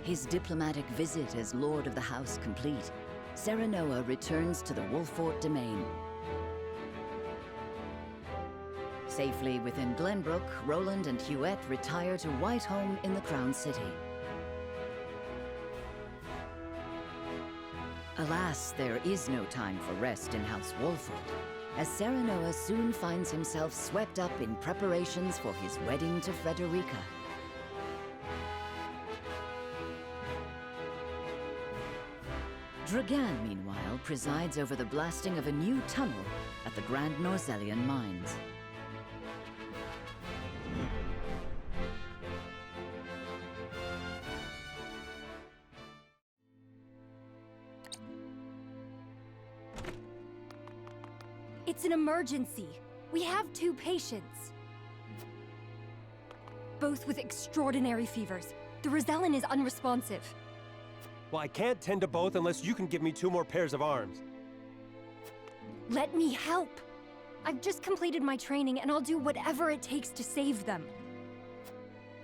His diplomatic visit as Lord of the House complete, Serenoa returns to the Wolfort domain. Safely within Glenbrook, Roland and Huette retire to Whitehome in the Crown City. Alas, there is no time for rest in House Wolfort, as Serenoa soon finds himself swept up in preparations for his wedding to Frederica. Dragan, meanwhile, presides over the blasting of a new tunnel at the Grand Norzelian mines. It's an emergency. We have 2 patients. Both with extraordinary fevers. The Rosellan is unresponsive. Well, I can't tend to both unless you can give me 2 more pairs of arms. Let me help. I've just completed my training and I'll do whatever it takes to save them.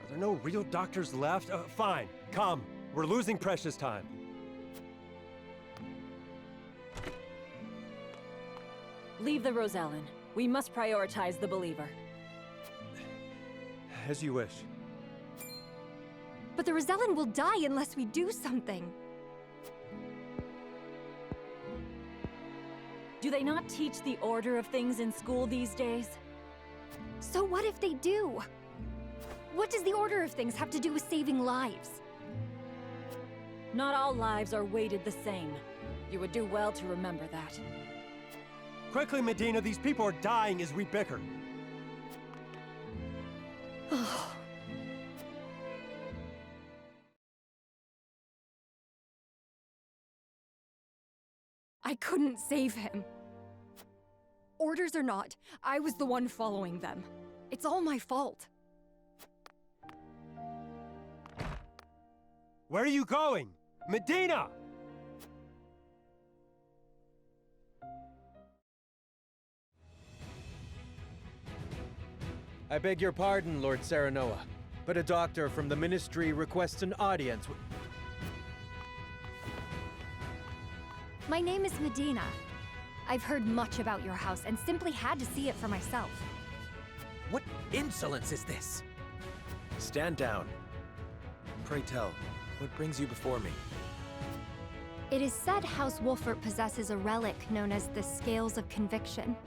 Are there no real doctors left? Fine, come. We're losing precious time. Leave the Rosellan. We must prioritize the Believer. As you wish. But the Rosellan will die unless we do something. Do they not teach the order of things in school these days? So what if they do? What does the order of things have to do with saving lives? Not all lives are weighted the same. You would do well to remember that. Quickly, Medina, these people are dying as we bicker. I couldn't save him. Orders or not, I was the one following them. It's all my fault. Where are you going? Medina! I beg your pardon, Lord Serenoa, but a doctor from the Ministry requests an audience with... My name is Medina. I've heard much about your house and simply had to see it for myself. What insolence is this? Stand down. Pray tell, what brings you before me? It is said House Wolfert possesses a relic known as the Scales of Conviction.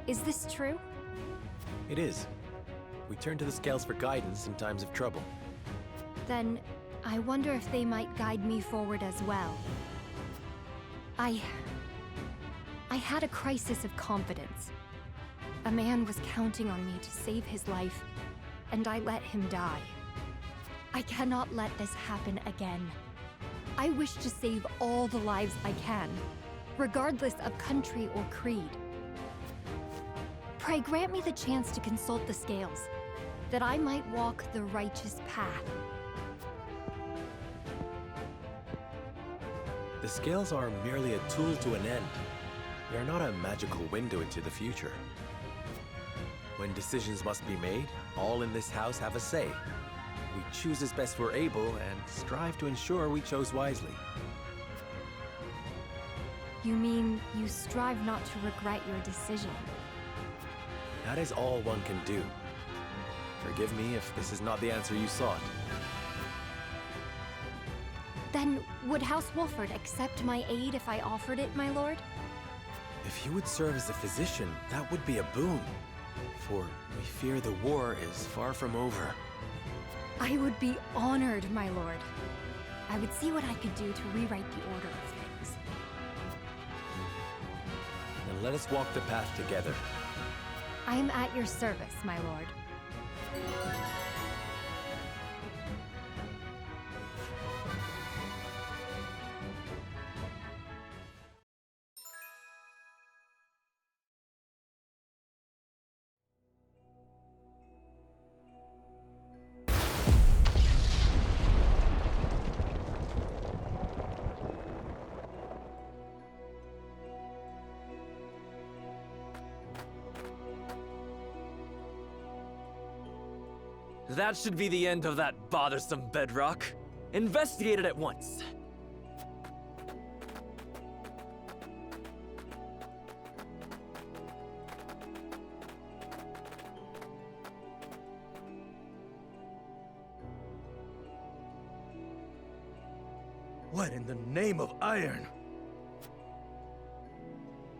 Is this true? It is. We turn to the scales for guidance in times of trouble. Then, I wonder if they might guide me forward as well. I had a crisis of confidence. A man was counting on me to save his life, and I let him die. I cannot let this happen again. I wish to save all the lives I can, regardless of country or creed. Pray grant me the chance to consult the scales, that I might walk the righteous path. The scales are merely a tool to an end. They are not a magical window into the future. When decisions must be made, all in this house have a say. We choose as best we're able and strive to ensure we chose wisely. You mean you strive not to regret your decision? That is all one can do. Forgive me if this is not the answer you sought. Then, would House Wolfert accept my aid if I offered it, my lord? If you would serve as a physician, that would be a boon. For we fear the war is far from over. I would be honored, my lord. I would see what I could do to rewrite the order of things. Then let us walk the path together. I am at your service, my lord. That should be the end of that bothersome bedrock. Investigate it at once. What in the name of iron?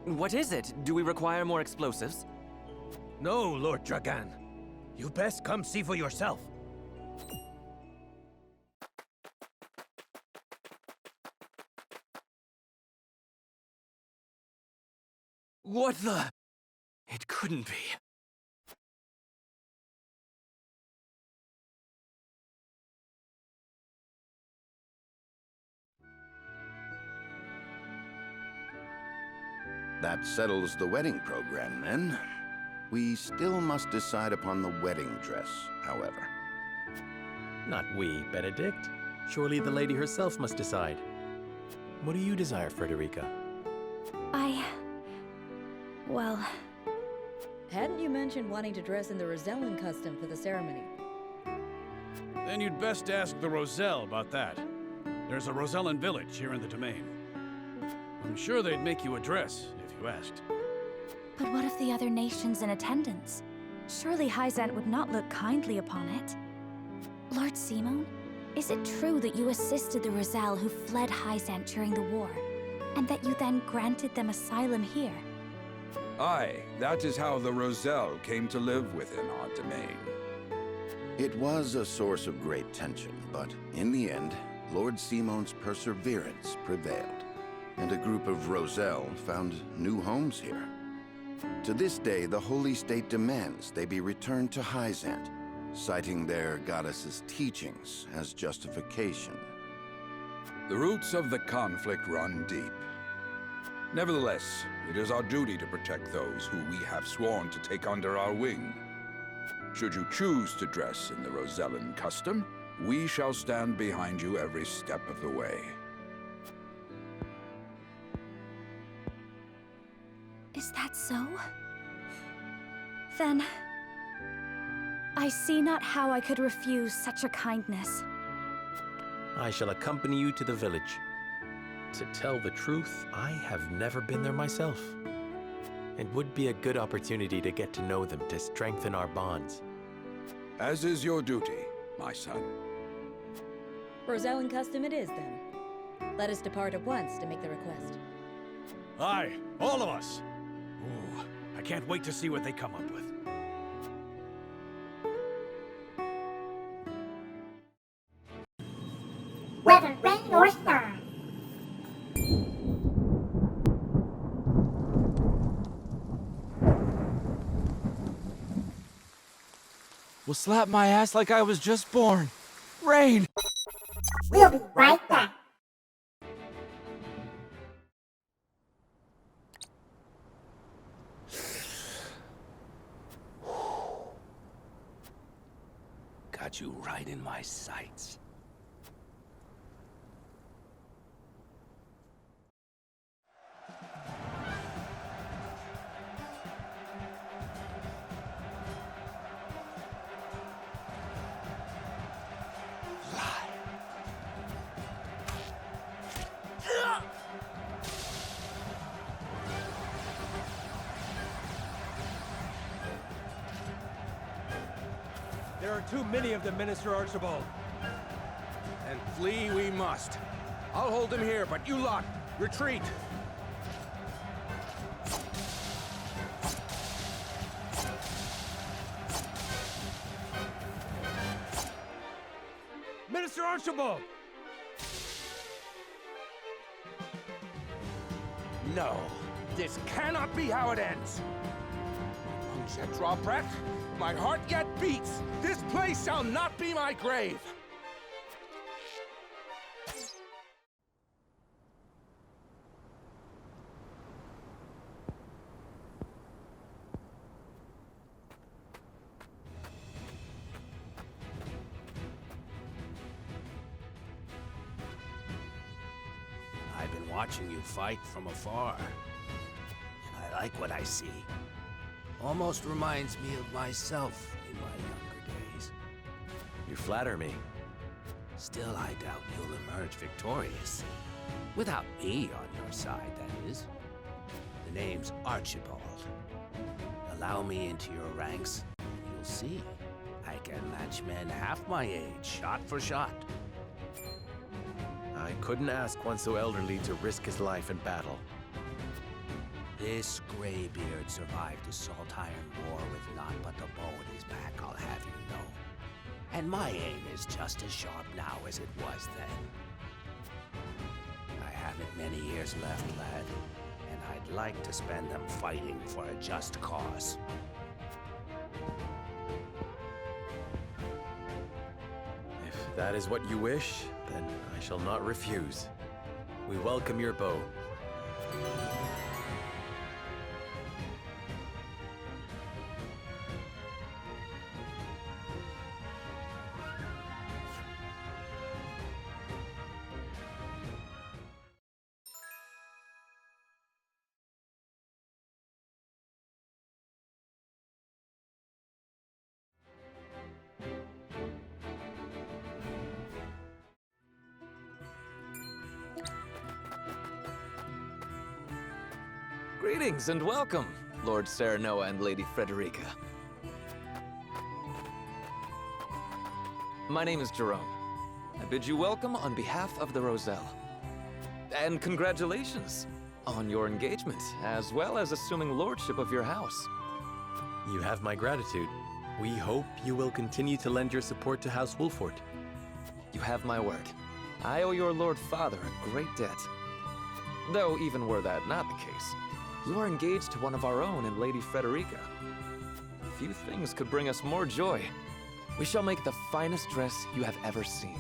What is it? Do we require more explosives? No, Lord Dragan. You best come see for yourself. What the? It couldn't be. That settles the wedding program, then. We still must decide upon the wedding dress, however. Not we, Benedict. Surely the lady herself must decide. What do you desire, Frederica? Well... Hadn't you mentioned wanting to dress in the Rosellan custom for the ceremony? Then you'd best ask the Roselle about that. There's a Rosellan village here in the domain. I'm sure they'd make you a dress, if you asked. But what of the other nations in attendance? Surely Hyzant would not look kindly upon it. Lord Simon, is it true that you assisted the Roselle who fled Hyzant during the war, and that you then granted them asylum here? Aye, that is how the Roselle came to live within our domain. It was a source of great tension, but in the end, Lord Simon's perseverance prevailed, and a group of Roselle found new homes here. To this day, the Holy State demands they be returned to Hyzant, citing their goddess's teachings as justification. The roots of the conflict run deep. Nevertheless, it is our duty to protect those who we have sworn to take under our wing. Should you choose to dress in the Rosellan custom, we shall stand behind you every step of the way. Is that so? Then... I see not how I could refuse such a kindness. I shall accompany you to the village. To tell the truth, I have never been there myself. It would be a good opportunity to get to know them to strengthen our bonds. As is your duty, my son. Rosellan custom it is, then. Let us depart at once to make the request. Aye, all of us. Ooh, I can't wait to see what they come up with. Whether rain or shine. Will slap my ass like I was just born. Rain! We'll be right back. Got you right in my sights. There are too many of them, Minister Archibald. And flee we must. I'll hold them here, but you lot, retreat! Minister Archibald! No, this cannot be how it ends. My lungs yet draw breath, my heart yet beats. This place shall not be my grave. I've been watching you fight from afar, and I like what I see. Almost reminds me of myself in my younger days. You flatter me. Still, I doubt you'll emerge victorious. Without me on your side, that is. The name's Archibald. Allow me into your ranks, and you'll see. I can match men half my age, shot for shot. I couldn't ask one so elderly to risk his life in battle. This graybeard survived a salt-iron war with naught but the bow in his back, I'll have you know. And my aim is just as sharp now as it was then. I haven't many years left, lad, and I'd like to spend them fighting for a just cause. If that is what you wish, then I shall not refuse. We welcome your bow. Greetings and welcome, Lord Serenoa and Lady Frederica. My name is Jerome. I bid you welcome on behalf of the Roselle. And congratulations on your engagement, as well as assuming lordship of your house. You have my gratitude. We hope you will continue to lend your support to House Wolford. You have my word. I owe your Lord Father a great debt. Though even were that not the case, you are engaged to one of our own in Lady Frederica. Few things could bring us more joy. We shall make the finest dress you have ever seen.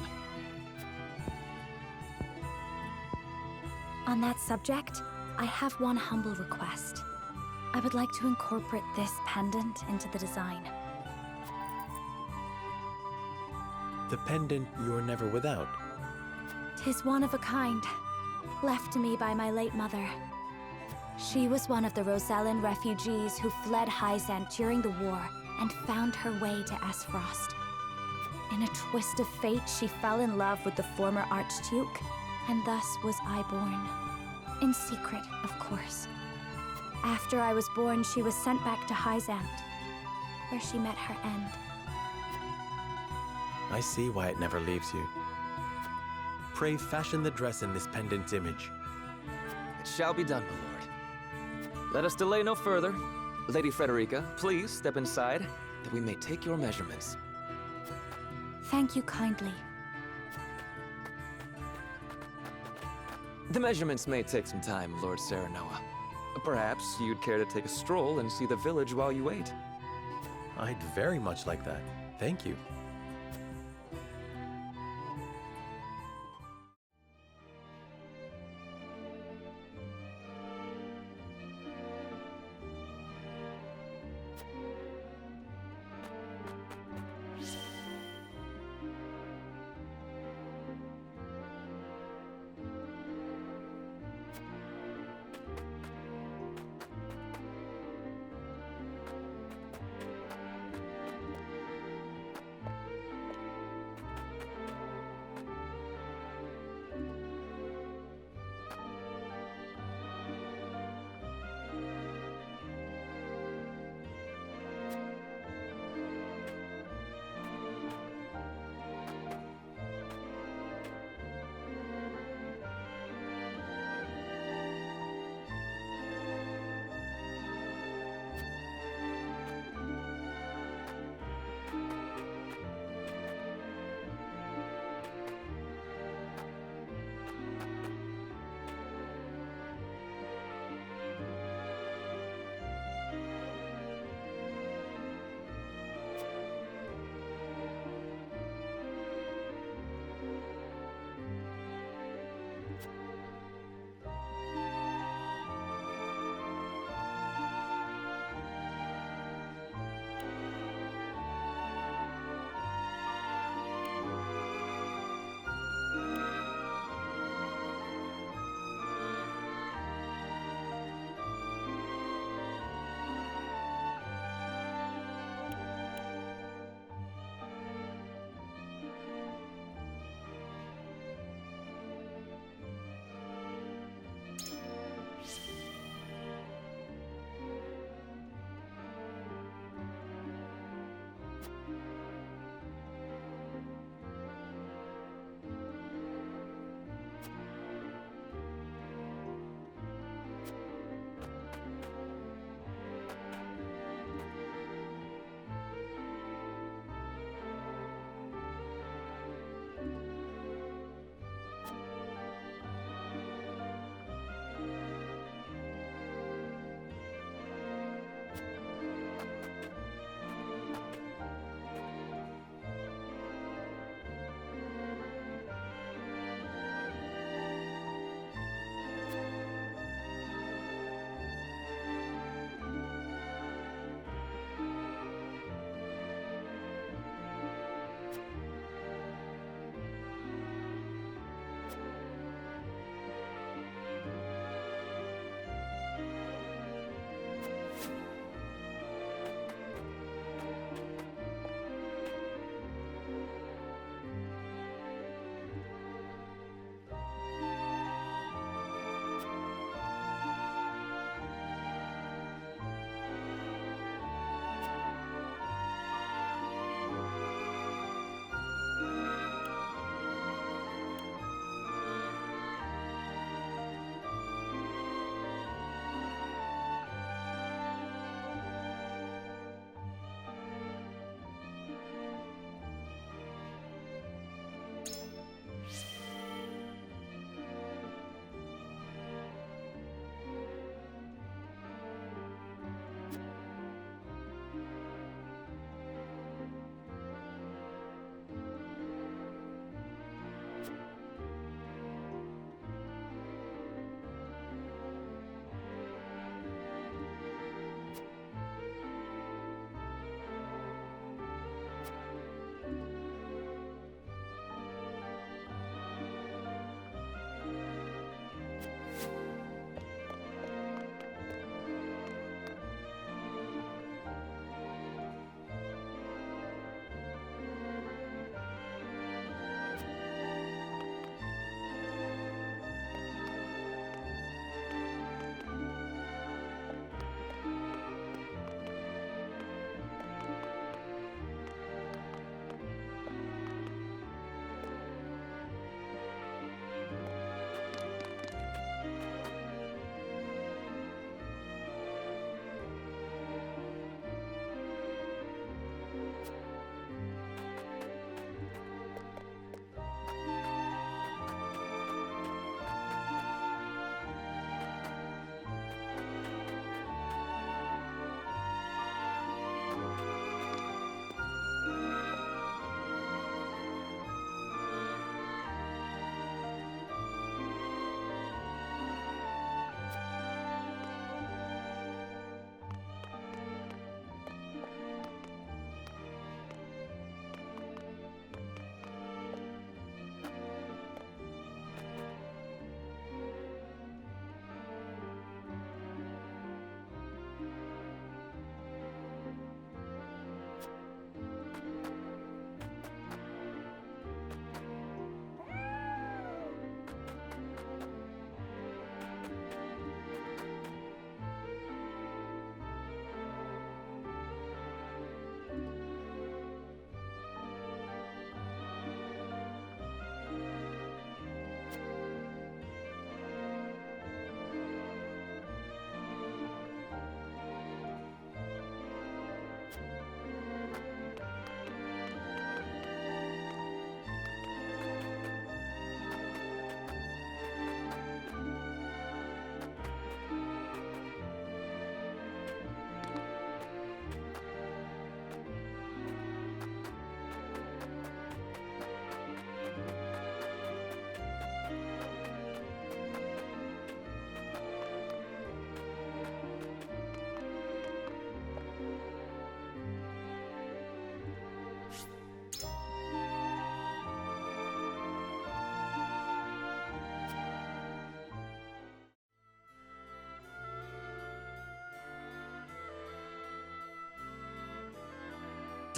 On that subject, I have one humble request. I would like to incorporate this pendant into the design. The pendant you're never without. 'Tis one of a kind, left to me by my late mother. She was one of the Rosellan refugees who fled Hyzant during the war and found her way to Aspfrost. In a twist of fate, she fell in love with the former Archduke, and thus was I born. In secret, of course. After I was born, she was sent back to Hyzant, where she met her end. I see why it never leaves you. Pray fashion the dress in this pendant image. It shall be done, my lord. Let us delay no further. Lady Frederica, please step inside, that we may take your measurements. Thank you kindly. The measurements may take some time, Lord Serenoa. Perhaps you'd care to take a stroll and see the village while you wait. I'd very much like that. Thank you.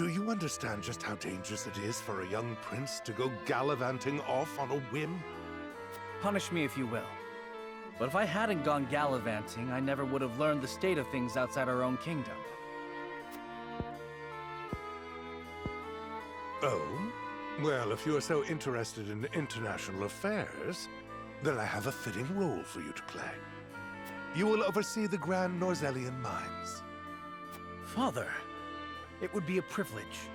Do you understand just how dangerous it is for a young prince to go gallivanting off on a whim? Punish me if you will. But if I hadn't gone gallivanting, I never would have learned the state of things outside our own kingdom. Oh? Well, if you are so interested in international affairs, then I have a fitting role for you to play. You will oversee the Grand Norzellian mines. Father, it would be a privilege.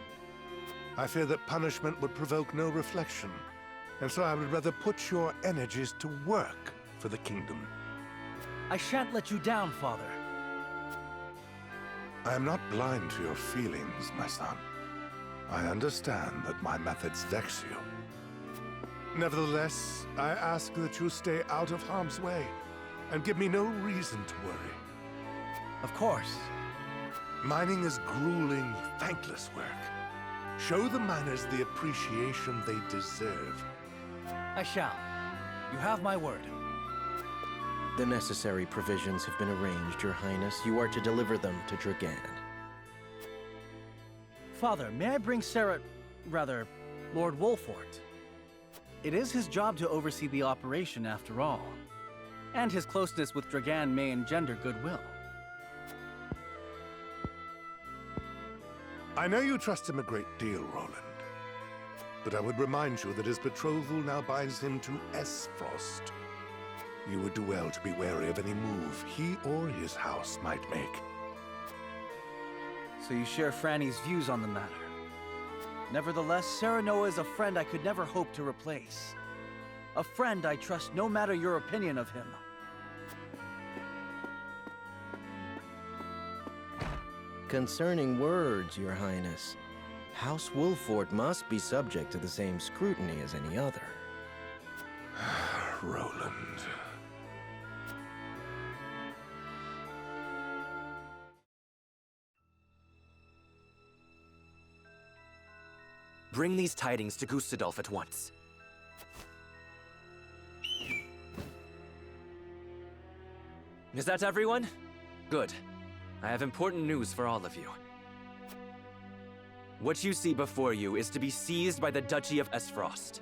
I fear that punishment would provoke no reflection, and so I would rather put your energies to work for the kingdom. I shan't let you down, Father. I am not blind to your feelings, my son. I understand that my methods vex you. Nevertheless, I ask that you stay out of harm's way, and give me no reason to worry. Of course. Mining is grueling, thankless work. Show the miners the appreciation they deserve. I shall. You have my word. The necessary provisions have been arranged, Your Highness. You are to deliver them to Dragan. Father, may I bring Lord Wolfort? It is his job to oversee the operation after all. And his closeness with Dragan may engender goodwill. I know you trust him a great deal, Roland. But I would remind you that his betrothal now binds him to Esfrost. You would do well to be wary of any move he or his house might make. So you share Franny's views on the matter. Nevertheless, Serenoa is a friend I could never hope to replace. A friend I trust no matter your opinion of him. Concerning words, Your Highness, House Wolfort must be subject to the same scrutiny as any other. Roland. Bring these tidings to Gustadolf at once. Is that everyone? Good. I have important news for all of you. What you see before you is to be seized by the Duchy of Esfrost.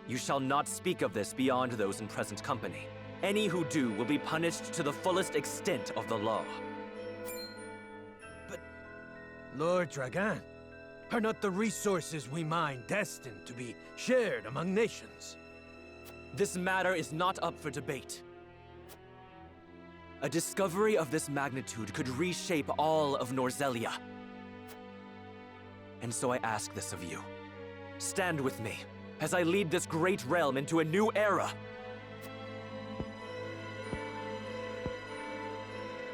You shall not speak of this beyond those in present company. Any who do will be punished to the fullest extent of the law. But, Lord Dragan, are not the resources we mine destined to be shared among nations? This matter is not up for debate. A discovery of this magnitude could reshape all of Norzellia. And so I ask this of you. Stand with me as I lead this great realm into a new era.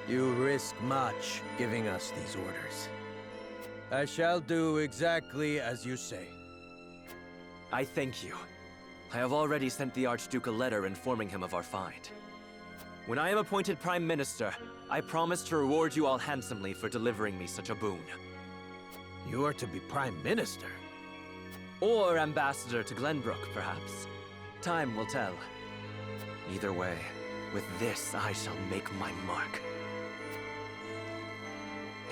You risk much giving us these orders. I shall do exactly as you say. I thank you. I have already sent the Archduke a letter informing him of our find. When I am appointed Prime Minister, I promise to reward you all handsomely for delivering me such a boon. You are to be Prime Minister? Or Ambassador to Glenbrook, perhaps. Time will tell. Either way, with this I shall make my mark.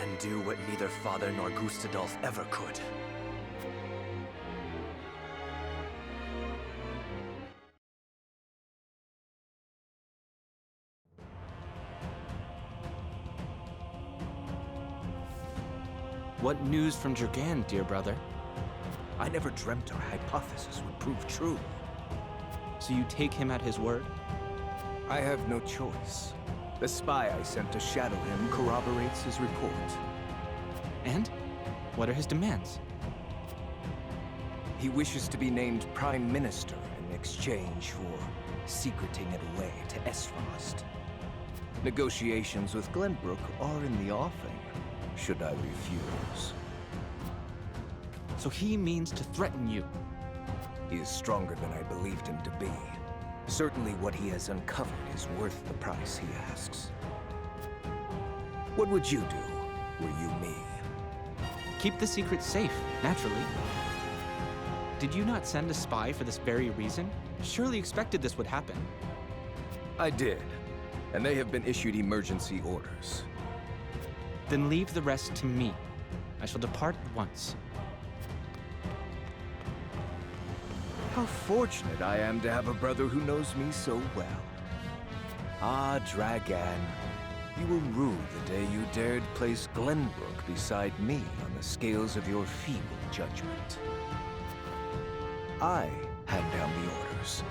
And do what neither Father nor Gustadolf ever could. What news from Dragan, dear brother? I never dreamt our hypothesis would prove true. So you take him at his word? I have no choice. The spy I sent to shadow him corroborates his report. And? What are his demands? He wishes to be named Prime Minister in exchange for secreting it away to Esfrost. Negotiations with Glenbrook are in the offing, should I refuse. So he means to threaten you? He is stronger than I believed him to be. Certainly what he has uncovered is worth the price he asks. What would you do, were you me? Keep the secret safe, naturally. Did you not send a spy for this very reason? Surely expected this would happen. I did, and they have been issued emergency orders. Then leave the rest to me. I shall depart at once. How fortunate I am to have a brother who knows me so well. Ah, Dragan, you will rue the day you dared place Glenbrook beside me on the scales of your feeble judgment. I hand down the orders.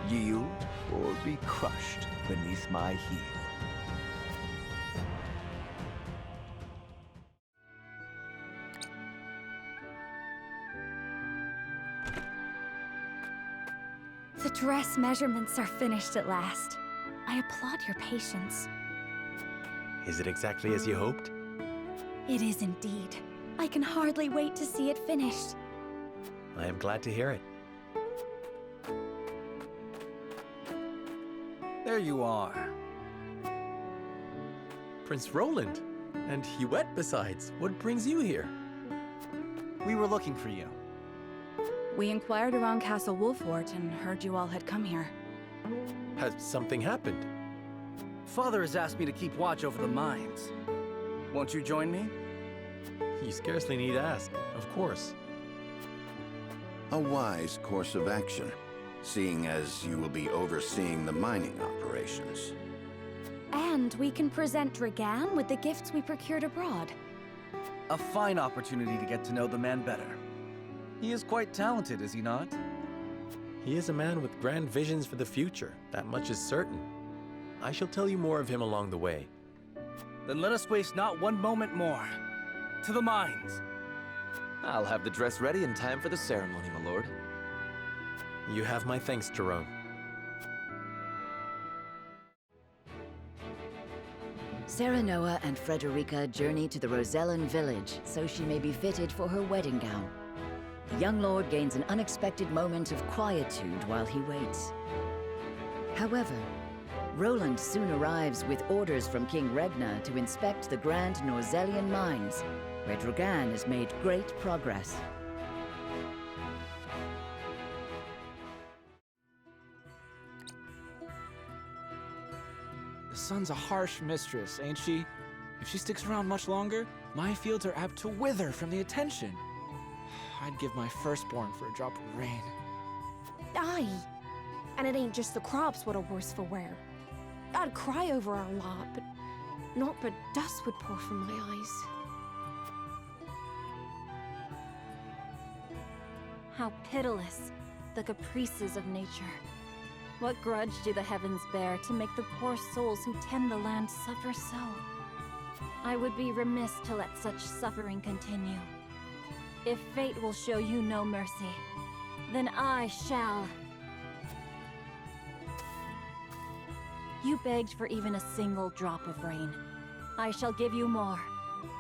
Yield or be crushed beneath my heel. The dress measurements are finished at last. I applaud your patience. Is it exactly as you hoped? It is indeed. I can hardly wait to see it finished. I am glad to hear it. There you are. Prince Roland. And Huette besides. What brings you here? We were looking for you. We inquired around Castle Wolfort and heard you all had come here. Has something happened? Father has asked me to keep watch over the mines. Won't you join me? You scarcely need ask, of course. A wise course of action, seeing as you will be overseeing the mining operations. And we can present Dragan with the gifts we procured abroad. A fine opportunity to get to know the man better. He is quite talented, is he not? He is a man with grand visions for the future, that much is certain. I shall tell you more of him along the way. Then let us waste not one moment more. To the mines! I'll have the dress ready in time for the ceremony, my lord. You have my thanks, Jerome. Serenoa and Frederica journey to the Rosellan village so she may be fitted for her wedding gown. The young lord gains an unexpected moment of quietude while he waits. However, Roland soon arrives with orders from King Regna to inspect the Grand Norzellian mines, where Dragan has made great progress. The sun's a harsh mistress, ain't she? If she sticks around much longer, my fields are apt to wither from the attention. I'd give my firstborn for a drop of rain. Aye. And it ain't just the crops what are worse for wear. I'd cry over our lot, but naught but dust would pour from my eyes. How pitiless, the caprices of nature. What grudge do the heavens bear to make the poor souls who tend the land suffer so? I would be remiss to let such suffering continue. If fate will show you no mercy, then I shall. You begged for even a single drop of rain. I shall give you more.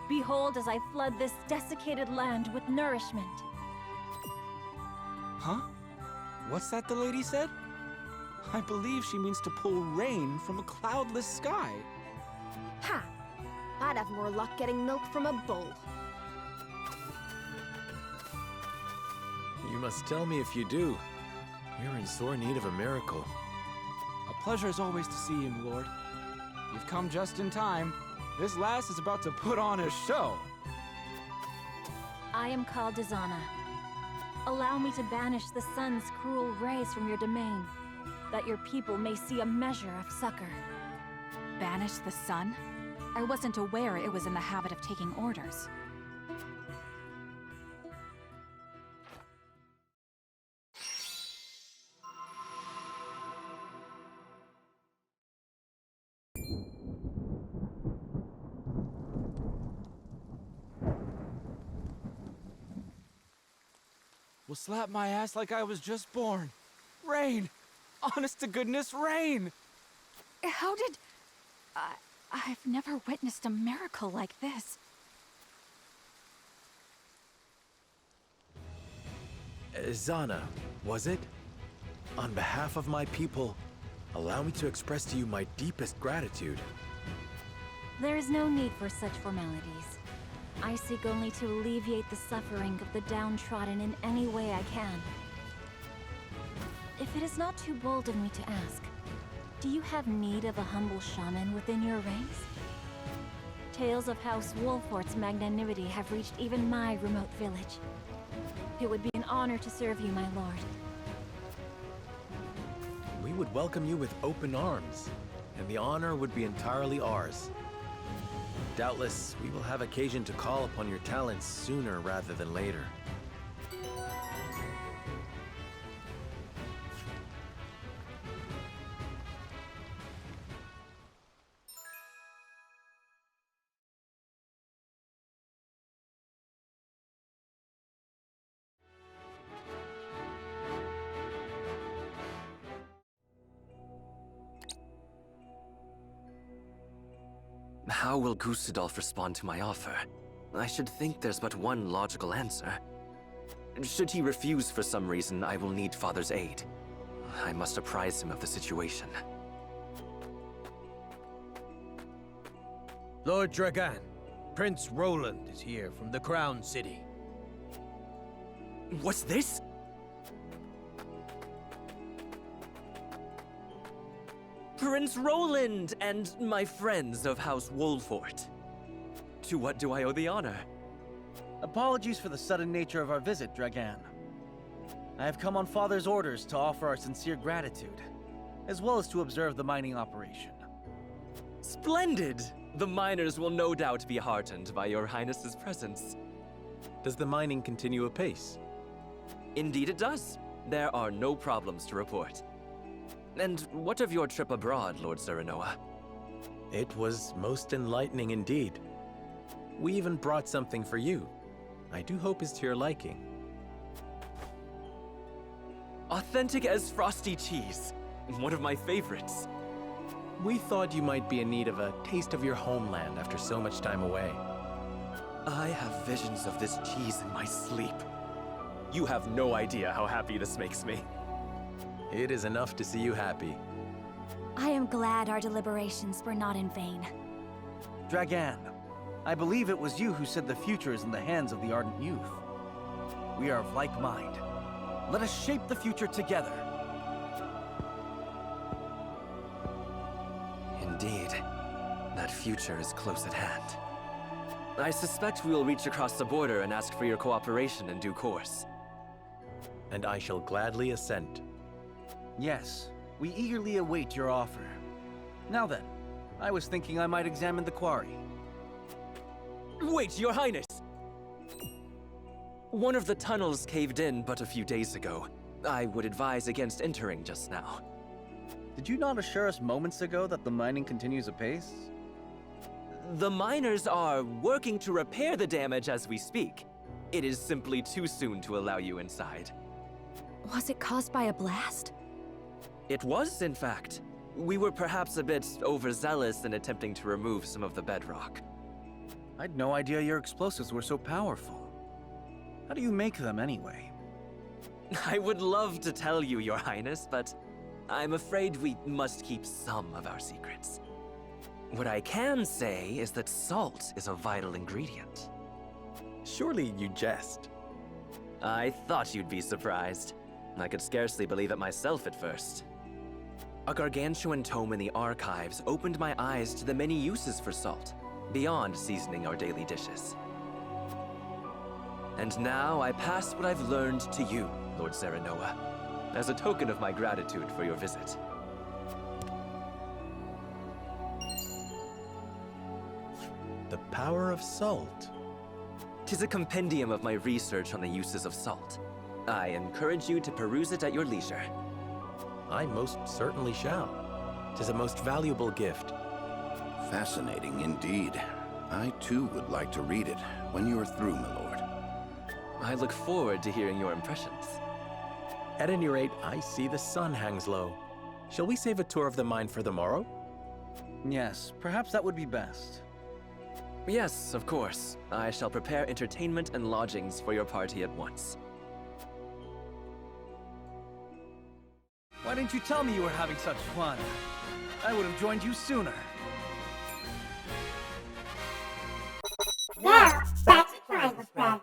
Behold as I flood this desiccated land with nourishment. Huh? What's that the lady said? I believe she means to pull rain from a cloudless sky. Ha! I'd have more luck getting milk from a bull. You must tell me if you do. We're in sore need of a miracle. A pleasure as always to see you, my lord. You've come just in time. This lass is about to put on a show. I am called Dizana. Allow me to banish the sun's cruel rays from your domain, that your people may see a measure of succor. Banish the sun? I wasn't aware it was in the habit of taking orders. Will slap my ass like I was just born. Rain! Honest to goodness, rain! How did... I've never witnessed a miracle like this. Zana, was it? On behalf of my people, allow me to express to you my deepest gratitude. There is no need for such formalities. I seek only to alleviate the suffering of the downtrodden in any way I can. If it is not too bold of me to ask, do you have need of a humble shaman within your ranks? Tales of House Wolfort's magnanimity have reached even my remote village. It would be an honor to serve you, my lord. We would welcome you with open arms, and the honor would be entirely ours. Doubtless, we will have occasion to call upon your talents sooner rather than later. How will Gustadolf respond to my offer? I should think there's but one logical answer. Should he refuse for some reason, I will need Father's aid. I must apprise him of the situation. Lord Dragan, Prince Roland is here from the Crown City. What's this? Prince Roland and my friends of House Wolfort. To what do I owe the honor? Apologies for the sudden nature of our visit, Dragan. I have come on Father's orders to offer our sincere gratitude, as well as to observe the mining operation. Splendid! The miners will no doubt be heartened by your Highness's presence. Does the mining continue apace? Indeed it does. There are no problems to report. And what of your trip abroad, Lord Serenoa? It was most enlightening indeed. We even brought something for you. I do hope it's to your liking. Authentic as frosty cheese. One of my favorites. We thought you might be in need of a taste of your homeland after so much time away. I have visions of this cheese in my sleep. You have no idea how happy this makes me. It is enough to see you happy. I am glad our deliberations were not in vain. Dragan, I believe it was you who said the future is in the hands of the ardent youth. We are of like mind. Let us shape the future together. Indeed, that future is close at hand. I suspect we will reach across the border and ask for your cooperation in due course. And I shall gladly assent. Yes, we eagerly await your offer. Now then, I was thinking I might examine the quarry. Wait, Your Highness! One of the tunnels caved in but a few days ago. I would advise against entering just now. Did you not assure us moments ago that the mining continues apace? The miners are working to repair the damage as we speak. It is simply too soon to allow you inside. Was it caused by a blast? It was, in fact. We were perhaps a bit overzealous in attempting to remove some of the bedrock. I'd no idea your explosives were so powerful. How do you make them anyway? I would love to tell you, Your Highness, but I'm afraid we must keep some of our secrets. What I can say is that salt is a vital ingredient. Surely you jest. I thought you'd be surprised. I could scarcely believe it myself at first. A gargantuan tome in the archives opened my eyes to the many uses for salt, beyond seasoning our daily dishes. And now I pass what I've learned to you, Lord Serenoa, as a token of my gratitude for your visit. The power of salt. 'Tis a compendium of my research on the uses of salt. I encourage you to peruse it at your leisure. I most certainly shall. 'Tis a most valuable gift. Fascinating indeed. I too would like to read it when you are through, my lord. I look forward to hearing your impressions. At any rate, I see the sun hangs low. Shall we save a tour of the mine for the morrow? Yes, perhaps that would be best. Yes, of course. I shall prepare entertainment and lodgings for your party at once. Why didn't you tell me you were having such fun? I would have joined you sooner. Now, back to triangle spread.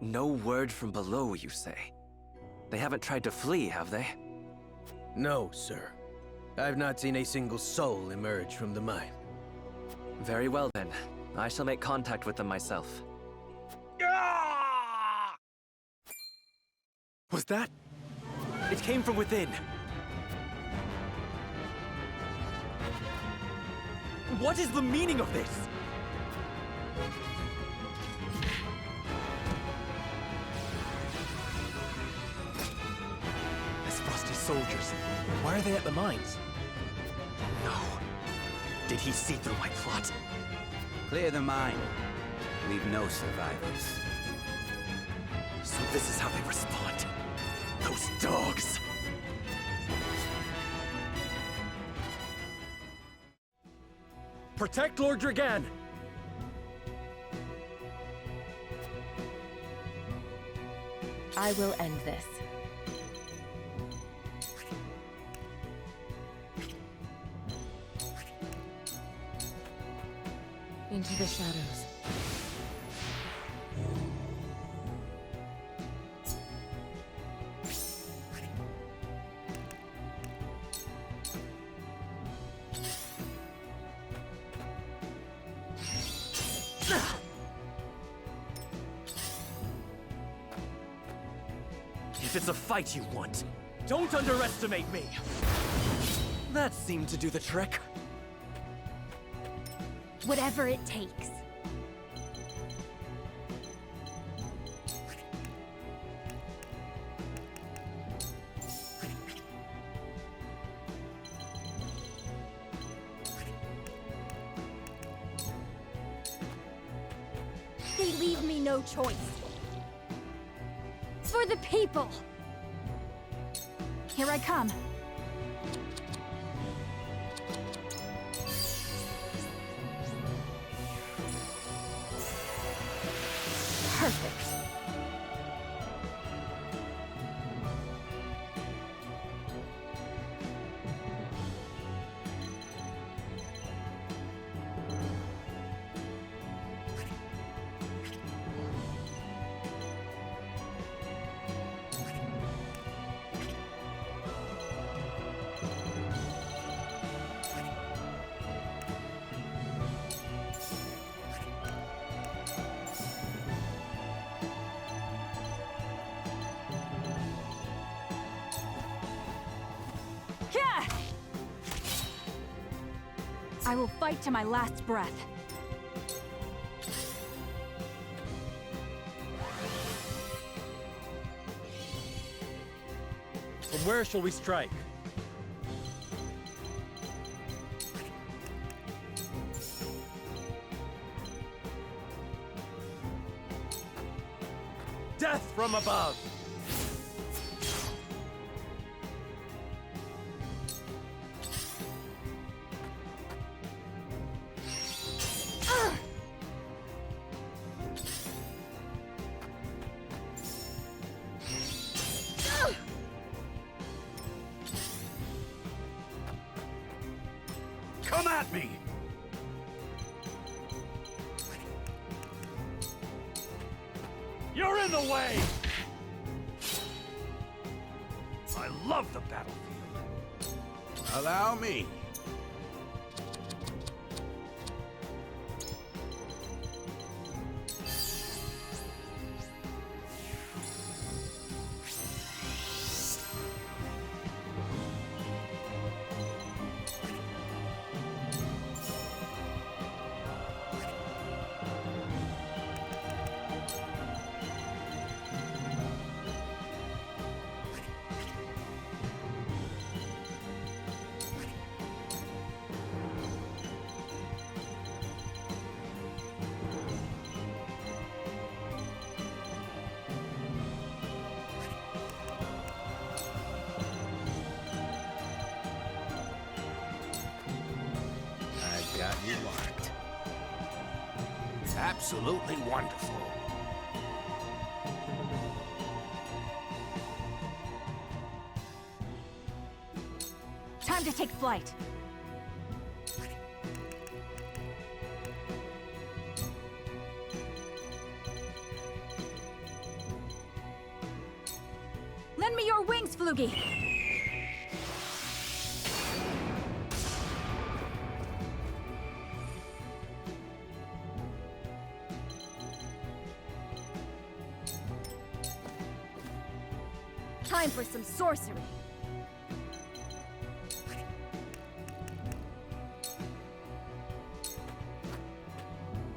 No word from below, you say? They haven't tried to flee, have they? No, sir. I've not seen a single soul emerge from the mine. Very well then. I shall make contact with them myself. Was that? It came from within. What is the meaning of this? As Frost's soldiers, why are they at the mines? No. Did he see through my plot? Clear the mine. Leave no survivors. So this is how they respond. Those dogs! Protect Lord Dragan! I will end this. Into the shadows. If it's a fight you want, don't underestimate me! That seemed to do the trick. Whatever it takes. They leave me no choice. For the people! Here I come. Perfect. I will fight to my last breath. From where shall we strike? Death from above! Come at me! You're in the way! I love the battlefield. Allow me. Got you marked. Absolutely wonderful. Time to take flight. Lend me your wings, Floogie! Time for some sorcery.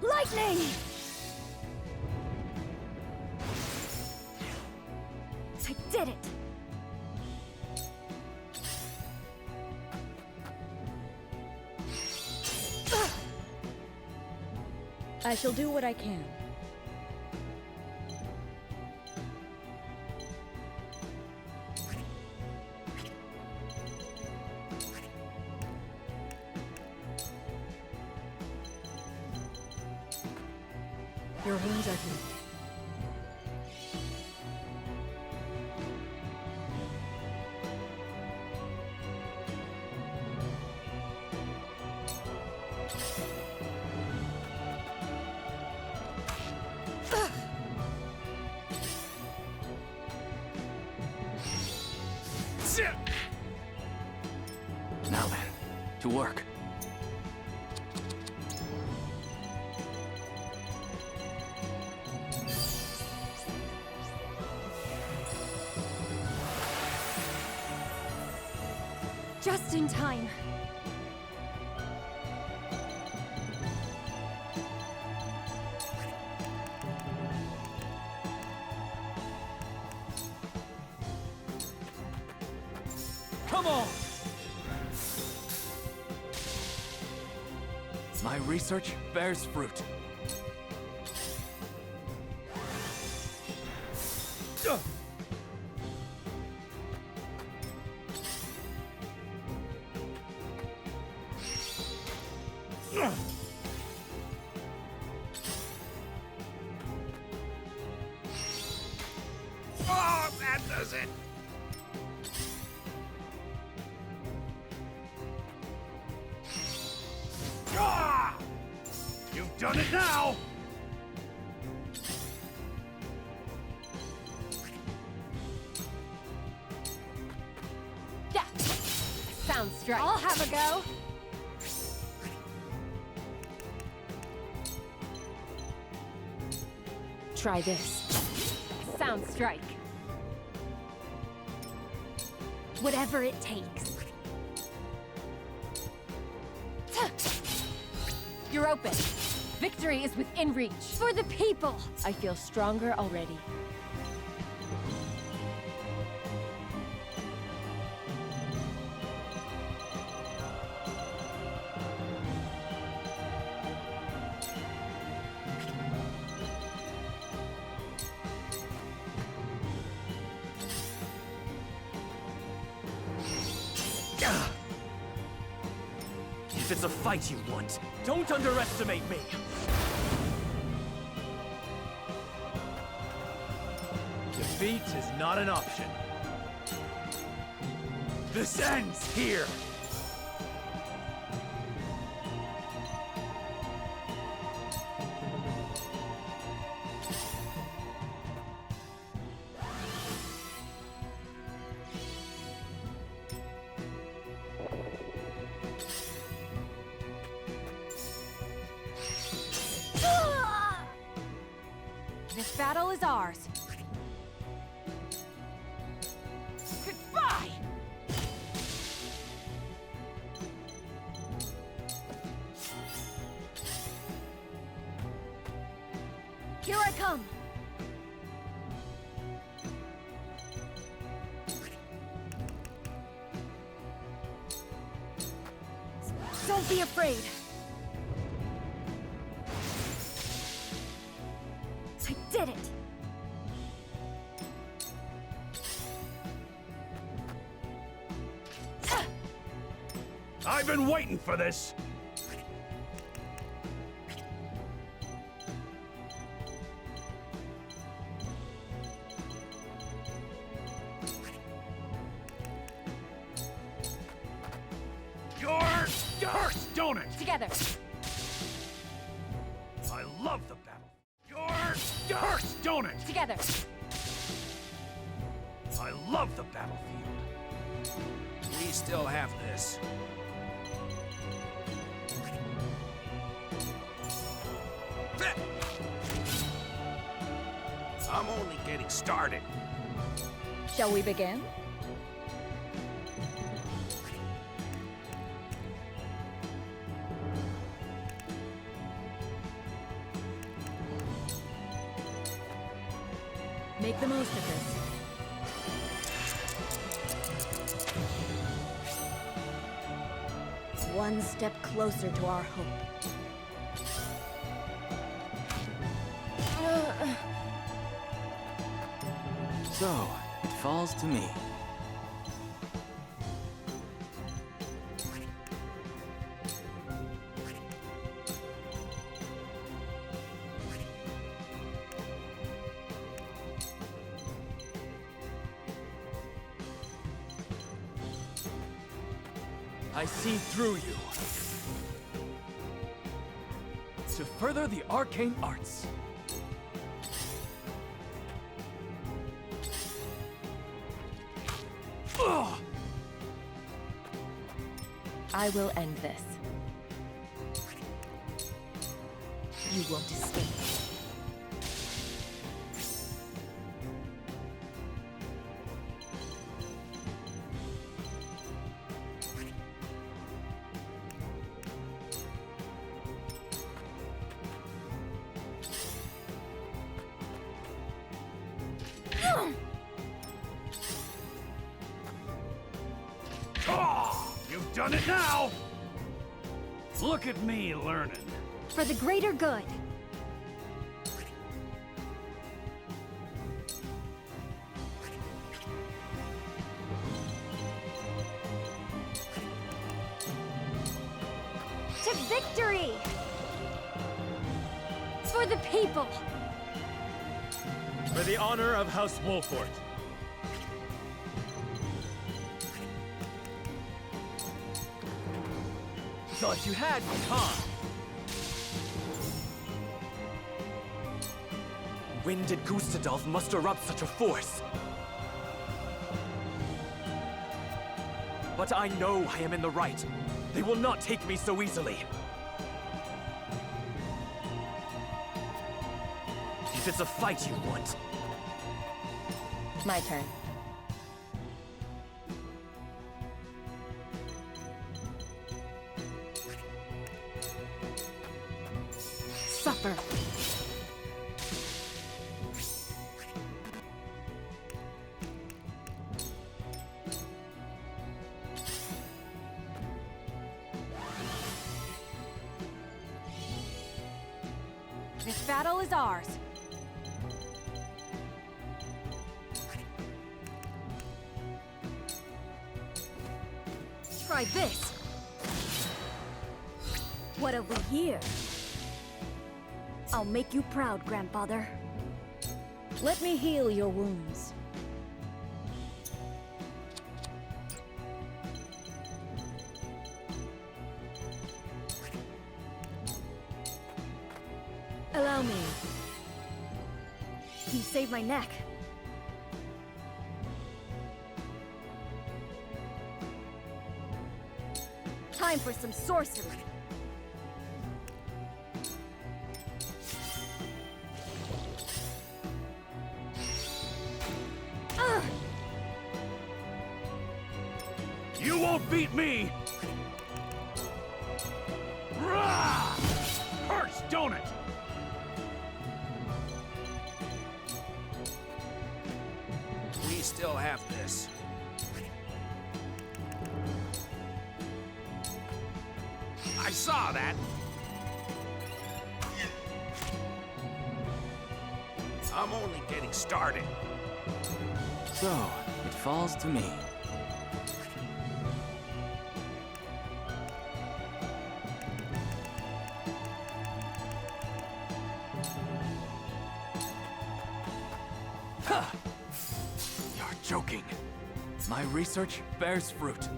Lightning! I did it! I shall do what I can. Your wounds are healed. Now then, to work. Just in time. Come on! My research bears fruit. Oh, that does it! Ah! You've done it now! Yeah! Sound strike. I'll have a go. Try this. Sound strike. Whatever it takes. You're open. Victory is within reach. For the people! I feel stronger already. If it's a fight you want, don't underestimate me! Defeat is not an option. This ends here! This battle is ours. Goodbye! Here I come! Don't be afraid! I did it! I've been waiting for this! Yours, don't it? Together! I love the battle. Yours, don't it? Together! I love the battlefield. We still have this. I'm only getting started. Shall we begin? Make the most of this. One step closer to our hope. So, it falls to me. I see through you. To further the arcane arts. Ugh! I will end this. You won't escape. You've done it now! Look at me learning. For the greater good. To victory! For the people! For the honor of House Wolfort. Thought you had me, huh? When did Gustadolf muster up such a force? But I know I am in the right. They will not take me so easily. If it's a fight you want. My turn. Suffer. This battle is ours. Try this. What have we here? I'll make you proud, Grandfather. Let me heal your wounds. Allow me. You saved my neck. Time for some sorcery. You won't beat me! Rah! Hurts, don't it? We still have this. I saw that. I'm only getting started. So, it falls to me. Ha! You're joking. My research bears fruit.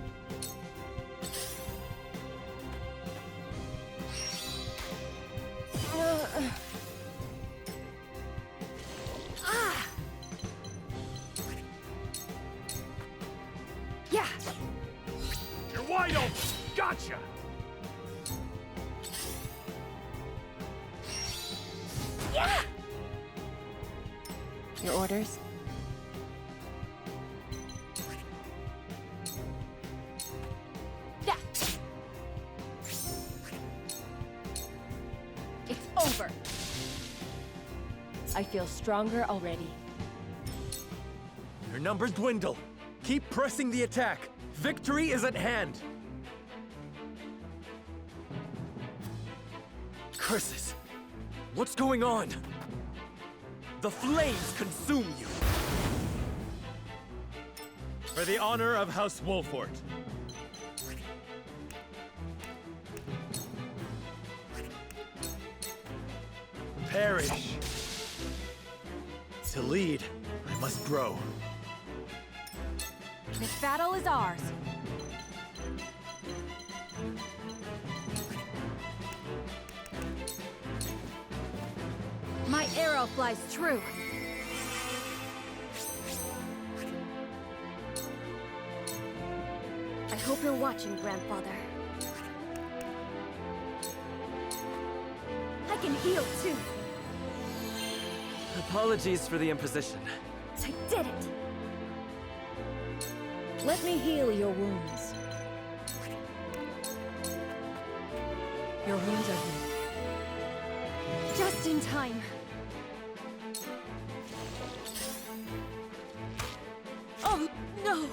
Gotcha! Yeah! Your orders? Yeah. It's over. I feel stronger already. Your numbers dwindle. Keep pressing the attack. Victory is at hand. Curses! What's going on? The flames consume you! For the honor of House Wolfort. Perish! To lead, I must grow. This battle is ours. My arrow flies true. I hope you're watching, Grandfather. I can heal too. Apologies for the imposition. I did it! Let me heal your wounds. Your wounds are healed. Just in time. Oh, no!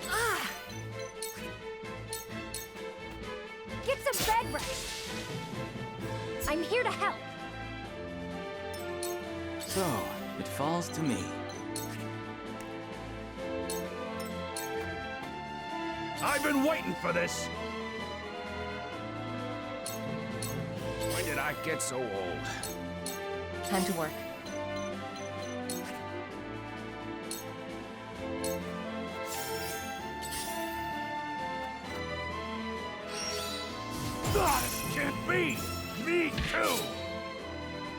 Ah! Get some bed rest! I'm here to help. So, it falls to me. I've been waiting for this! When did I get so old? Time to work. This can't be! Me too!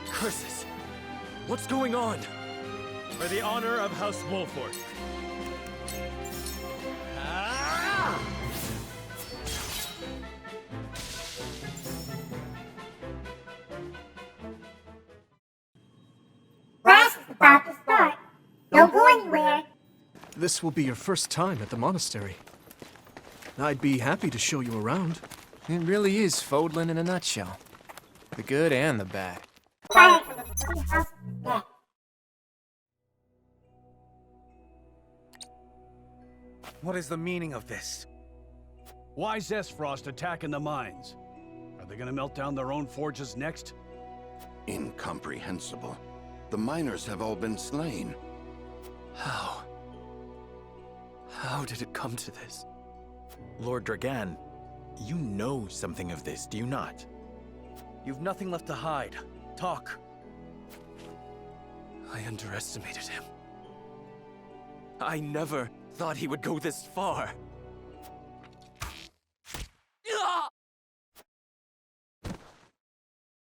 Curses! What's going on? For the honor of House Wolfort. Class is about to start. Don't go anywhere. This will be your first time at the monastery. I'd be happy to show you around. It really is Fodlan in a nutshell. The good and the bad. Fire from the Holy House is dead. What is the meaning of this? Why is Esfrost attacking the mines? Are they gonna melt down their own forges next? Incomprehensible. The miners have all been slain. How? How did it come to this? Lord Dragan, you know something of this, do you not? You've nothing left to hide. Talk. I underestimated him. I never thought he would go this far.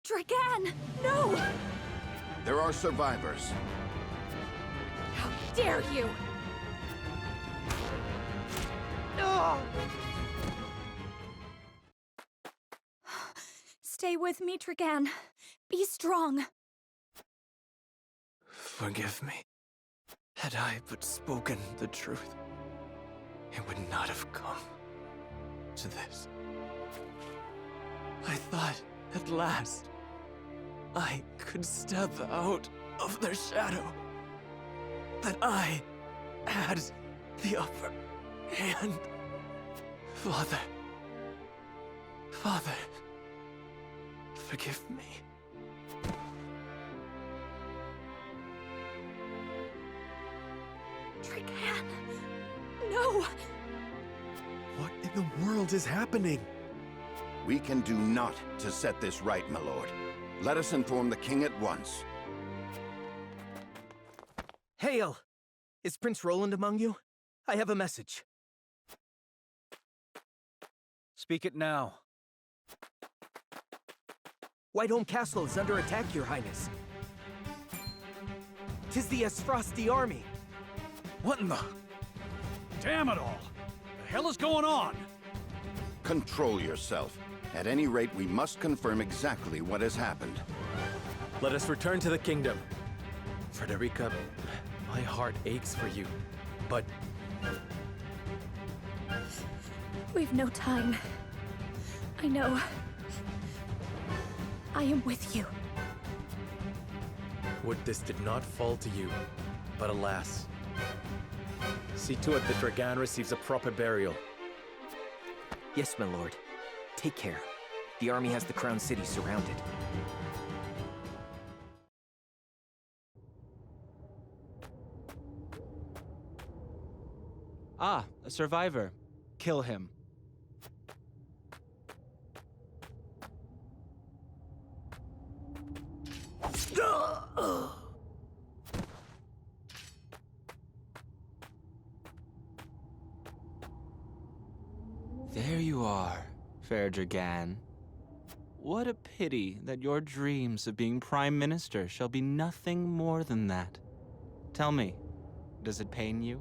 Dragan! No! There are survivors. How dare you! Stay with me, Dragan. Be strong. Forgive me. Had I but spoken the truth, it would not have come to this. I thought, at last, I could step out of their shadow. That I had the upper hand. Father. Father. Forgive me. Dragan! No! What in the world is happening? We can do naught to set this right, my lord. Let us inform the king at once. Hail! Is Prince Roland among you? I have a message. Speak it now. Whiteholm Castle is under attack, Your Highness. 'Tis the Esfrosti army. What in the... Damn it all! The hell is going on? Control yourself. At any rate, we must confirm exactly what has happened. Let us return to the kingdom. Frederica, my heart aches for you, but... We've no time. I know. I am with you. Would this did not fall to you, but alas. See to it that Dragan receives a proper burial. Yes, my lord. Take care. The army has the Crown City surrounded. Ah, a survivor. Kill him. There you are, fair Dragan. What a pity that your dreams of being Prime Minister shall be nothing more than that. Tell me, does it pain you?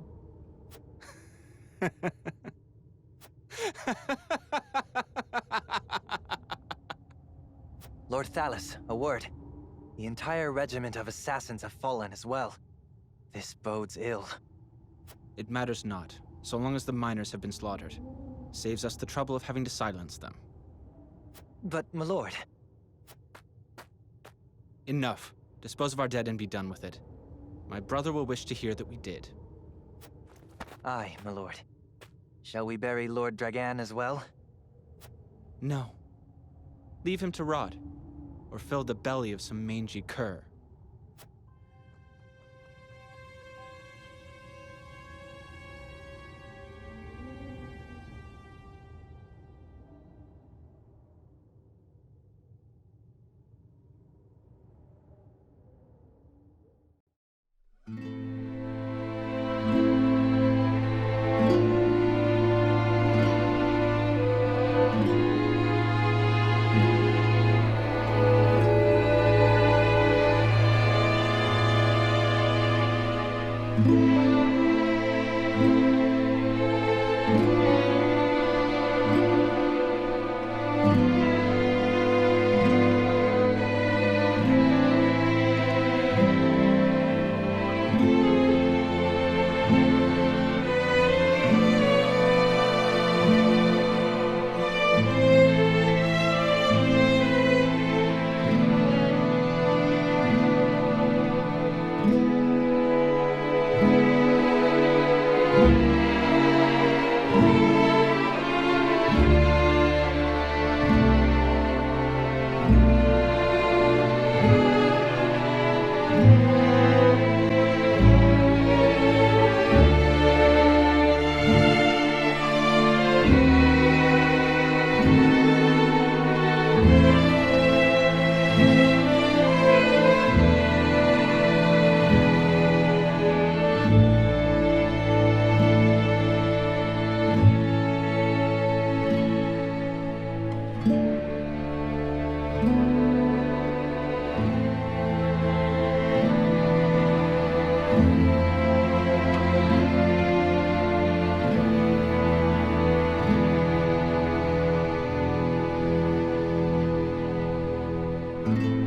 Lord Thalas, a word. The entire regiment of assassins have fallen as well. This bodes ill. It matters not, so long as the miners have been slaughtered. Saves us the trouble of having to silence them. But, my lord... Enough. Dispose of our dead and be done with it. My brother will wish to hear that we did. Aye, my lord. Shall we bury Lord Dragan as well? No. Leave him to rot, or fill the belly of some mangy cur. you